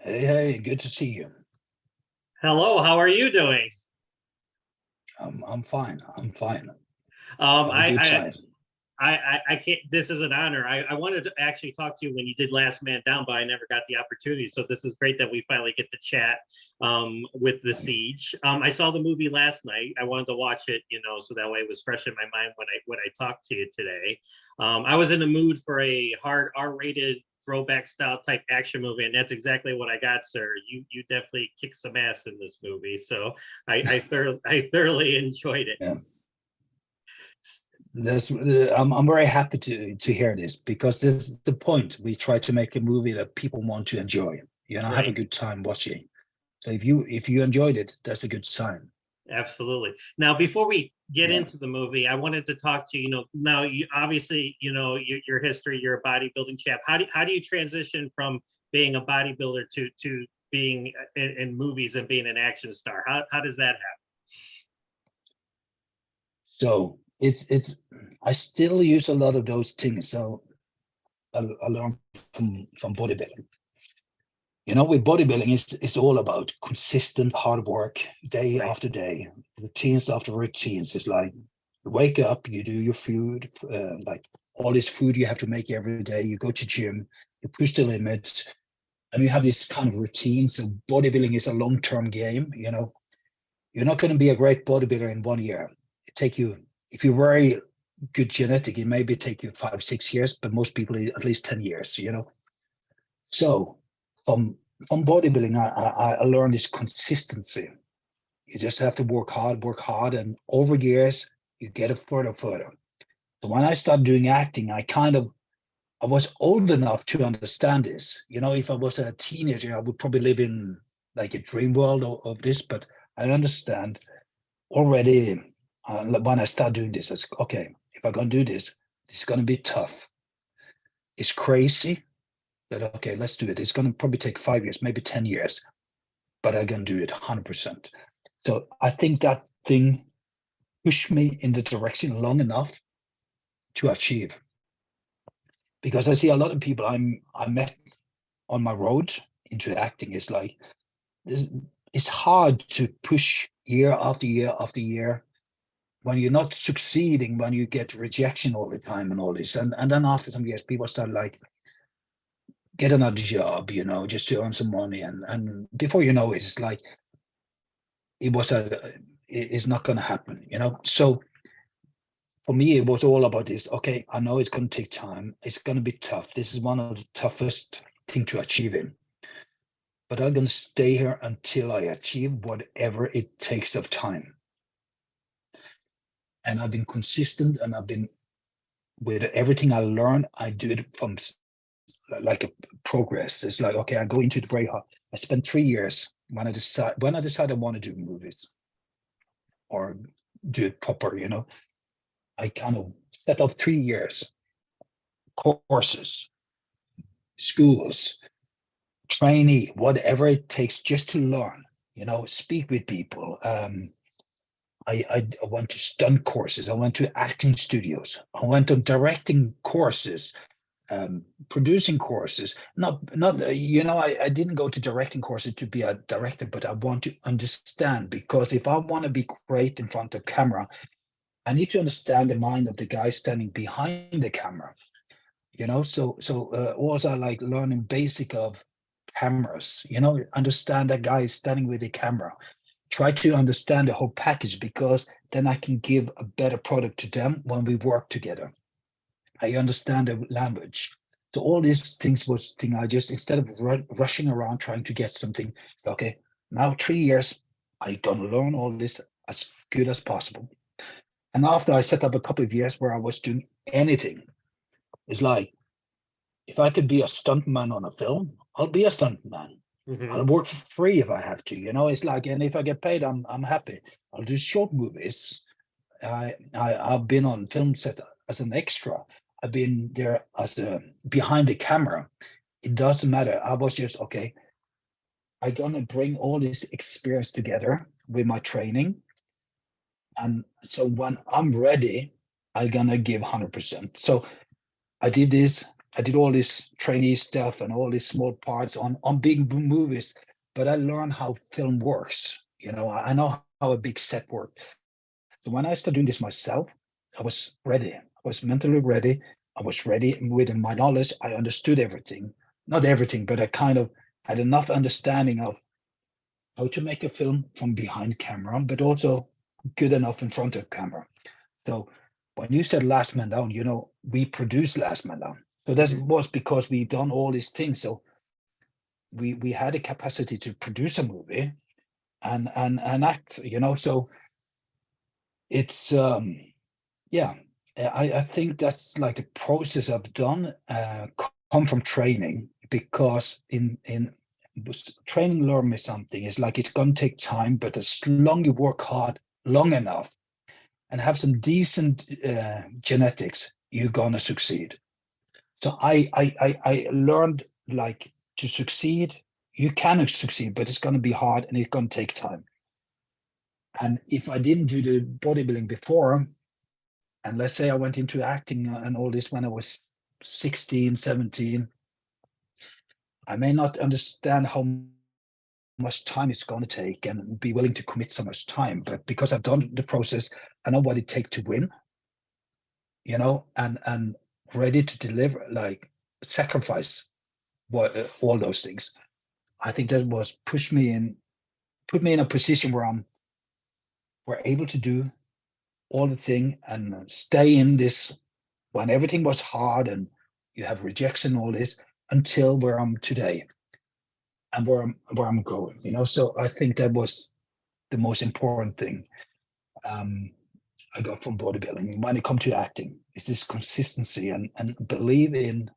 Hey, good to see you. Hello, how are you doing? I'm fine. I'm fine. Um, Have a I, good I, time. I can't. This is an honor. I wanted to actually talk to you when you did Last Man Down, but I never got the opportunity. So this is great that we finally get to chat with the Right. Siege. I saw the movie last night. I wanted to watch it, so that way it was fresh in my mind when I talked to you today. I was in the mood for a hard R-rated throwback style type action movie, and that's exactly what I got, sir. You definitely kicked some ass in this movie, so I thoroughly enjoyed it. Yeah. I'm very happy to hear this because this is the point. We try to make a movie that people want to enjoy. Have a Right. good time watching. So if you enjoyed it, that's a good sign. Absolutely. Now, before we get Yeah. into the movie, I wanted to talk to you. Now you obviously, your history. You're a bodybuilding chap. How do you transition from being a bodybuilder to being in movies and being an action star? How does that happen? So it's I still use a lot of those things. So I learned from bodybuilding. With bodybuilding, it's all about consistent hard work, day Right. after day, routines after routines. It's like you wake up, you do your food, like all this food you have to make every day. You go to gym, you push the limits, and you have this kind of routine. So bodybuilding is a long-term game. You're not going to be a great bodybuilder in 1 year. It take you, if you're very good genetic, it maybe take you 5, 6 years, but most people at least 10 years. So from from bodybuilding, I learned this consistency. You just have to work hard, and over years you get it further. So when I started doing acting, I was old enough to understand this. If I was a teenager, I would probably live in like a dream world of this, but I understand already when I start doing this. It's okay. If I'm gonna do this, this is gonna be tough. It's crazy, but okay, let's do it. It's gonna probably take 5 years, maybe 10 years, but I can do it 100%. So I think that thing pushed me in the direction long enough to achieve. Because I see a lot of people I met on my road into acting. It's like this, it's hard to push year after year after year when you're not succeeding, when you get rejection all the time and all this. And then after some years, people start like get another job, just to earn some money. And before you know it, it's like it's not gonna happen. So for me, it was all about this. Okay, I know it's going to take time. It's going to be tough. This is one of the toughest thing to achieve in. But I'm going to stay here until I achieve whatever it takes of time. And I've been consistent, and I've been with everything I learn. I do it from like a progress. It's like okay, I go into the very hard. I spent 3 years when I decide I want to do movies or do it proper. I kind of set up 3 years courses, schools, trainee, whatever it takes just to learn, speak with people. I went to stunt courses. I went to acting studios. I went to directing courses, producing courses. I didn't go to directing courses to be a director, but I want to understand because if I want to be great in front of camera, I need to understand the mind of the guy standing behind the camera. Also I like learning basic of cameras, understand that guy is standing with a camera, try to understand the whole package because then I can give a better product to them when we work together. I understand the language. So all these things was thing I just instead of rushing around trying to get something. Okay, now 3 years I gonna learn all this as good as possible. And after I set up a couple of years where I was doing anything, it's like if I could be a stuntman on a film, I'll be a stuntman. I'll Hmm. work for free if I have to. It's like, and if I get paid, I'm happy. I'll do short movies. I've been on film set as an extra. I've been there as a behind the camera. It doesn't matter. I was just okay. I'm gonna bring all this experience together with my training, and so when I'm ready, I'm gonna give 100%. So I did this. I did all this trainee stuff and all these small parts on big movies, but I learned how film works. I know how a big set works. So when I started doing this myself, I was ready. I was mentally ready. I was ready with my knowledge. I understood everything, not everything, but I kind of had enough understanding of how to make a film from behind camera, but also good enough in front of camera. So when you said Last Man Down, we produced Last Man Down. So that was because we've done all these things. So we had a capacity to produce a movie and act, so it's yeah, I think that's like the process I've done come from training, because in training learned me something. It's like it's gonna take time, but as long you work hard long enough and have some decent genetics, you're gonna succeed. So I learned, like, to succeed, you can succeed, but it's gonna be hard and it's gonna take time. And if I didn't do the bodybuilding before, and let's say I went into acting and all this when I was 16, 17, I may not understand how much time it's going to take and be willing to commit so much time. But because I've done the process, I know what it takes to win, and ready to deliver, like sacrifice all those things. I think that was put me in a position where we're able to do all the thing and stay in this when everything was hard and you have rejection, all this, until where I'm today and where I'm going, So I think that was the most important thing I got from bodybuilding when it comes to acting, is this consistency and believe in,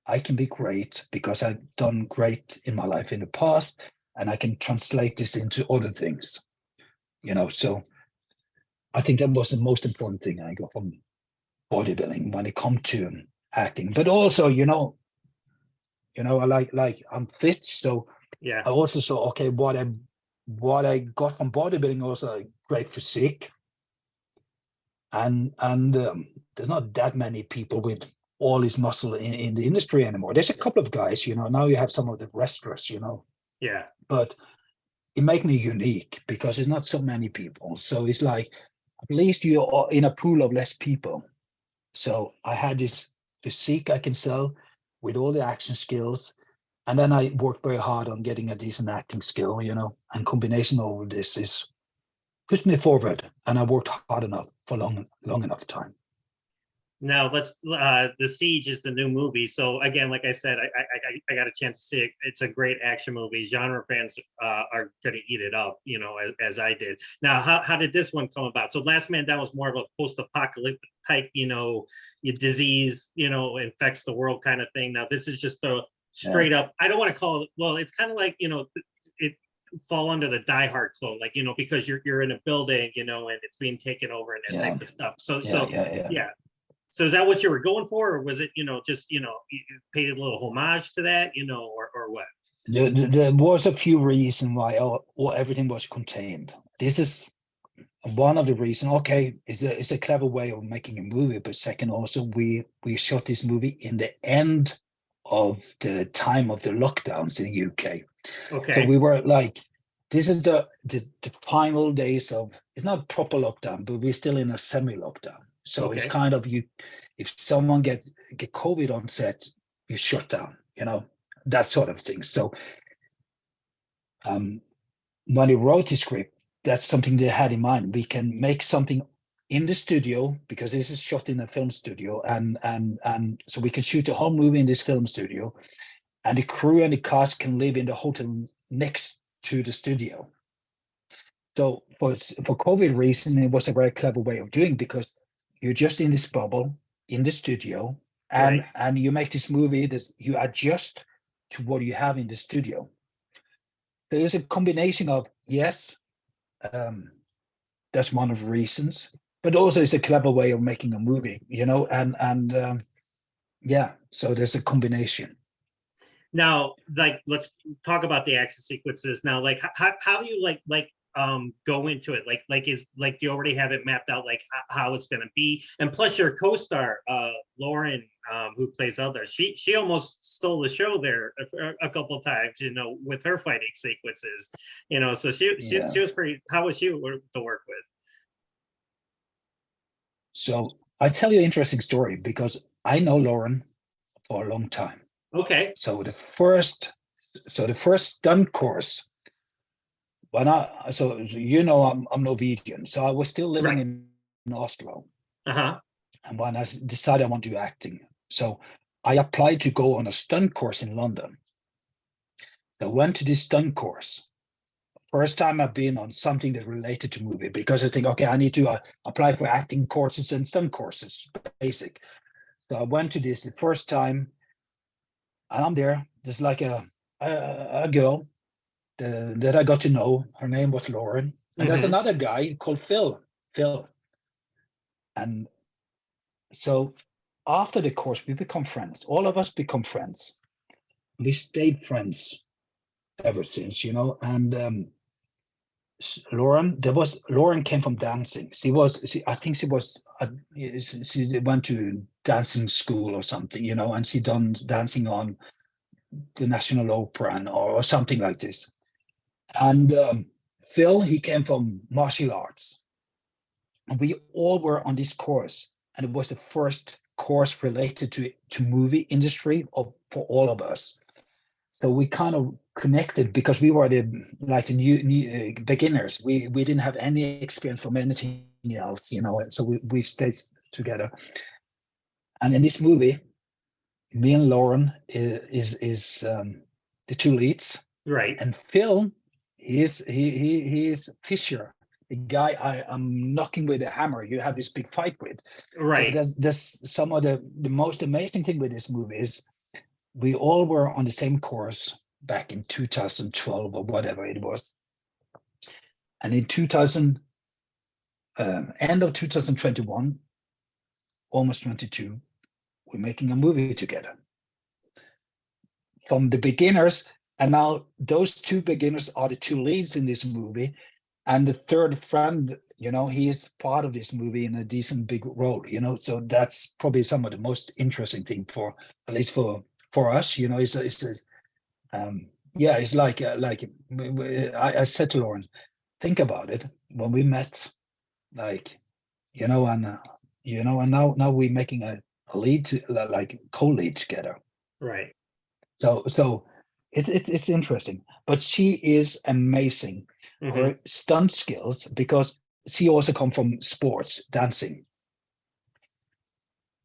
I can be great because I've done great in my life in the past, and I can translate this into other things, So I think that was the most important thing I got from bodybuilding when it comes to acting. But also, I like I'm fit, so Yeah. I also saw, okay, what I got from bodybuilding also, like, great physique, and there's not that many people with all this muscle in the industry anymore. There's a couple of guys, now you have some of the wrestlers, Yeah. but it makes me unique because there's not so many people. So it's like, at least you're in a pool of less people. So I had this physique I can sell with all the action skills. And then I worked very hard on getting a decent acting skill, and combination of all this is pushed me forward. And I worked hard enough for long enough time. Now The Siege is the new movie. So again, like I said, I got a chance to see it. It's a great action movie. Genre fans are going to eat it up, as I did. Now, how did this one come about? So Last Man Down was more of a post-apocalyptic type, your disease, infects the world kind of thing. Now this is just a straight up, I don't want to call it, well, it's kind of like, it fall under the Die Hard clone, like, because you're in a building, and it's being taken over and that type of stuff. So yeah. So is that what you were going for, or was it, just, you paid a little homage to that, or what? There was a few reasons why everything was contained. This is one of the reasons. Okay, it's a clever way of making a movie, but second, also we shot this movie in the end of the time of the lockdowns in the UK. Okay. So we were like, this is the final days of, it's not proper lockdown, but we're still in a semi-lockdown. So It's kind of, if someone get COVID on set, you shut down, that sort of thing. So when he wrote the script, that's something they had in mind. We can make something in the studio, because this is shot in a film studio, and so we can shoot the whole movie in this film studio, and the crew and the cast can live in the hotel next to the studio. So for COVID reason, it was a very clever way of doing, because you're just in this bubble in the studio, and you make this movie, you adjust to what you have in the studio. There is a combination of, yes, that's one of the reasons, but also it's a clever way of making a movie, yeah, so there's a combination. Now, like, let's talk about the action sequences now. Like, how do you like go into it? Do you already have it mapped out, like how it's going to be? And plus your co-star, Lauren, who plays Elder, she almost stole the show there a couple of times, you know, with her fighting sequences, you know. So she was pretty. How was she to work with? So I tell you an interesting story, because I know Lauren for a long time. Okay. So the first stunt course, when you know, I'm Norwegian, so I was still living in Oslo. And when I decided I want to do acting, so I applied to go on a stunt course in London. I went to this stunt course. First time I've been on something that related to movie, because I think, okay, I need to apply for acting courses and stunt courses, basic. So I went to this the first time, and I'm there. There's like a girl that I got to know. Her name was Lauren, and there's another guy called Phil. And so after the course, we become friends. All of us become friends. We stayed friends ever since, you know. And Lauren came from dancing. She went to dancing school or something, you know, and she done dancing on the National Opera or something like this. And Phil, he came from martial arts. And we all were on this course, and it was the first course related to movie industry for all of us. So we kind of connected, because we were the new beginners. We didn't have any experience from anything else, you know. So we stayed together. And in this movie, me and Lauren is the two leads. Right. And Phil, he's Fisher, the guy I'm knocking with a hammer. You have this big fight with. Right. So there's some of the most amazing thing with this movie is we all were on the same course back in 2012 or whatever it was. And in end of 2021, almost 22, we're making a movie together. From the beginners, and now those two beginners are the two leads in this movie. And the third friend, you know, he is part of this movie in a decent big role, you know. So that's probably some of the most interesting thing at least for us, you know. It's like I said to Lauren, think about it, when we met, like, you know, and now we're making a lead, like co-lead together. Right. So it's interesting, but she is amazing. Her stunt skills, because she also come from sports, dancing.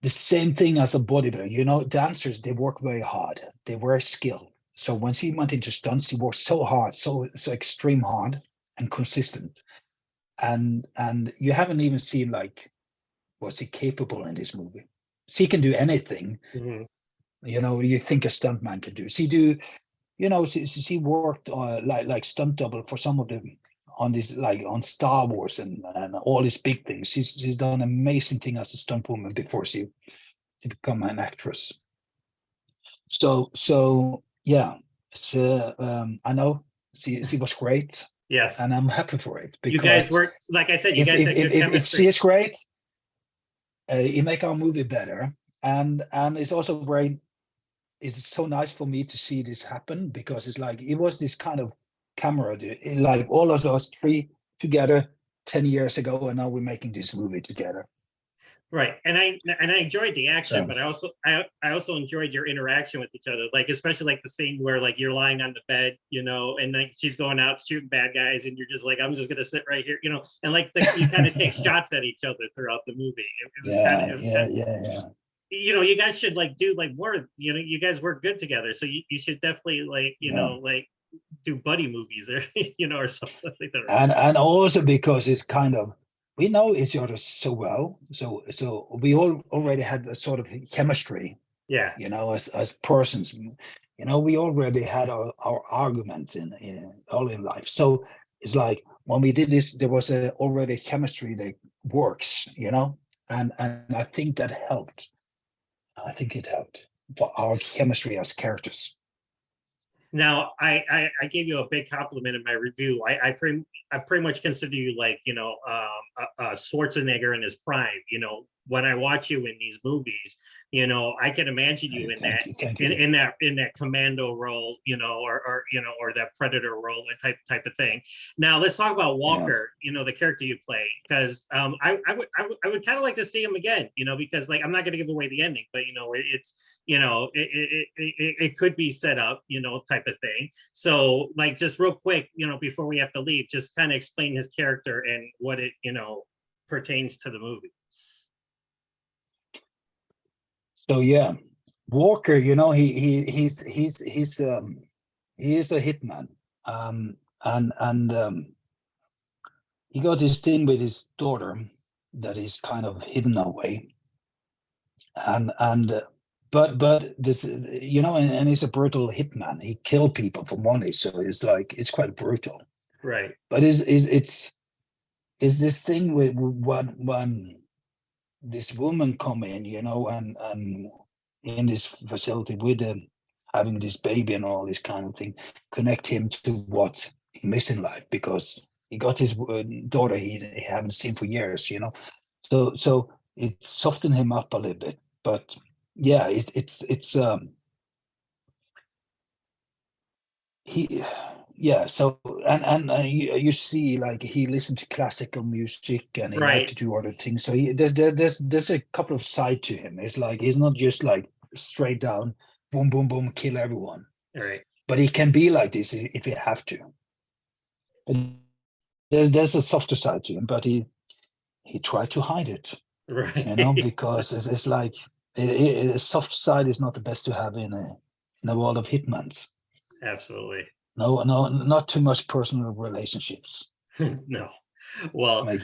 The same thing as a bodybuilder, you know, dancers, they work very hard. They were skilled. So when she went into stunts, she worked so hard, so extreme hard and consistent. And you haven't even seen, like, what's she capable in this movie. She can do anything. You know, you think a stuntman can do. You know, she worked like stunt double for some of them on this, like on Star Wars and all these big things. She's done amazing thing as a stunt woman before she become an actress. So yeah, I know she was great. Yes, and I'm happy for it. You guys were, like I said, you guys had good chemistry. If she is great, it make our movie better, and it's also great. It's so nice for me to see this happen, because it's like it was this kind of camera, like all of us three together 10 years ago, and now we're making this movie together. Right, and I enjoyed the action, but I also enjoyed your interaction with each other, like especially like the scene where like you're lying on the bed, you know, and like she's going out shooting bad guys, and you're just like, I'm just gonna sit right here, you know, and like you kind of take shots at each other throughout the movie. It was kind of you know, you guys should like do like more, you know, you guys work good together, so you should definitely like, you know, like do buddy movies or you know, or something like that. And also because it's kind of, we know each other so well, so we all already had a sort of chemistry, you know, as persons, you know. We already had our arguments in all in life, so it's like when we did this, there was already chemistry that works, you know, and I think that helped. I think it helped for our chemistry as characters. Now, I gave you a big compliment in my review. I pretty much consider you like, Schwarzenegger in his prime. When I watch you in these movies, I can imagine you in that Thank you. in that commando role, or that predator role, type of thing. Now let's talk about Walker, the character you play, because I would kind of like to see him again, because like I'm not going to give away the ending, but it could be set up, type of thing. So like just real quick, before we have to leave, just kind of explain his character and what it pertains to the movie. So yeah, Walker, he is a hitman, and he got this thing with his daughter that is kind of hidden away, and but and he's a brutal hitman. He killed people for money, so it's quite brutal. Right. But it's this thing with when this woman come in, and in this facility with having this baby and all this kind of thing, connect him to what he missed in life, because he got his daughter he haven't seen for years, so it softened him up a little bit. But yeah, it's he yeah. So and you see, like, he listened to classical music and he liked to do other things. So there's a couple of side to him. It's like he's not just like straight down boom boom boom kill everyone. Right. But he can be like this if he have to. But there's a softer side to him, but he tried to hide it. Right. Because it's like a soft side is not the best to have in a world of hitmans. Absolutely. No, not too much personal relationships. No. Well, like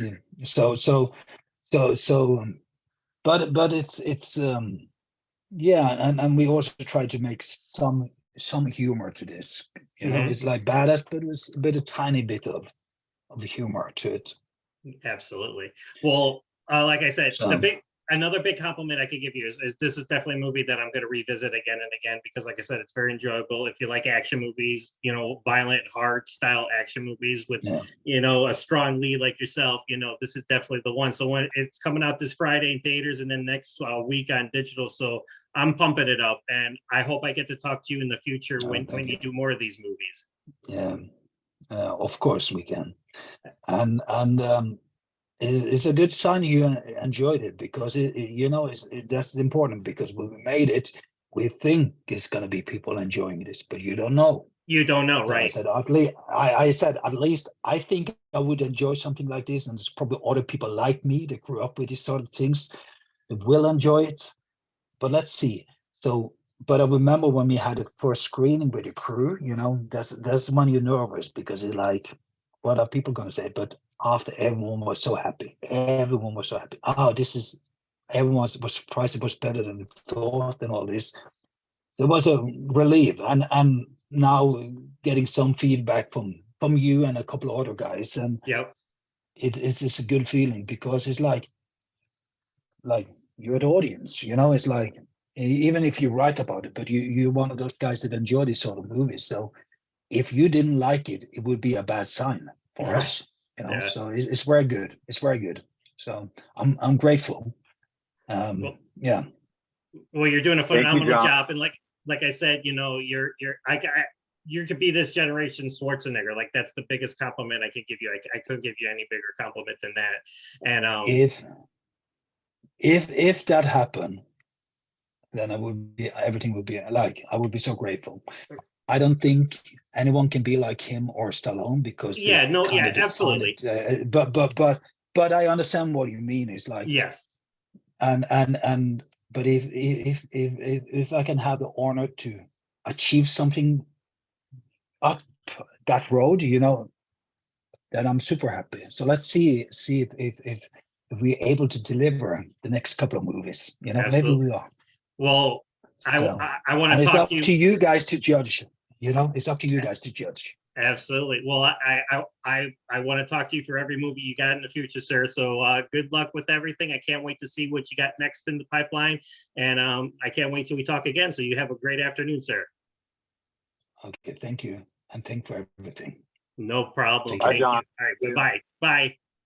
but it's yeah, and we also try to make some humor to this. It's like badass, but it's a tiny bit of humor to it. Absolutely. Well, like I said, another big compliment I could give you is this is definitely a movie that I'm going to revisit again and again, because like I said, it's very enjoyable. If you like action movies, violent, hard style action movies with, a strong lead like yourself, this is definitely the one. So when it's coming out this Friday in theaters and then next week on digital. So I'm pumping it up, and I hope I get to talk to you in the future when you do more of these movies. Yeah, of course we can. And it's a good sign you enjoyed it, because that's important, because when we made it, we think it's going to be people enjoying this, but you don't know. You don't know, so right? I said at least I think I would enjoy something like this, and there's probably other people like me that grew up with these sort of things that will enjoy it. But let's see. So, but I remember when we had the first screening with the crew, that's when you're nervous, because you're like, what are people going to say? But after, everyone was so happy. Everyone was so happy. Everyone was surprised it was better than they thought, and all this. There was a relief, and now getting some feedback from you and a couple of other guys, and it's a good feeling, because it's like you're the audience, it's like, even if you write about it, but you're one of those guys that enjoy these sort of movies. So if you didn't like it, it would be a bad sign for us, so it's very good. It's very good. So I'm grateful. Well, you're doing a phenomenal job, and like I said, you could be this generation Schwarzenegger. Like, that's the biggest compliment I could give you. I couldn't give you any bigger compliment than that. And if that happened, then everything would be like, I would be so grateful. I don't think anyone can be like him or Stallone, because absolutely. But I understand what you mean. It's like, yes, and but if I can have the honor to achieve something up that road, then I'm super happy. So let's see if we're able to deliver the next couple of movies. Maybe we are. Well, I want to talk to you. To you guys to judge. It's up to you guys to judge. Absolutely. Well, I want to talk to you for every movie you got in the future, sir. So good luck with everything. I can't wait to see what you got next in the pipeline, and I can't wait till we talk again. So you have a great afternoon, sir. Okay, thank you. And thank you for everything. No problem. Take care. Thank Bye, you. John. All right, goodbye. Bye.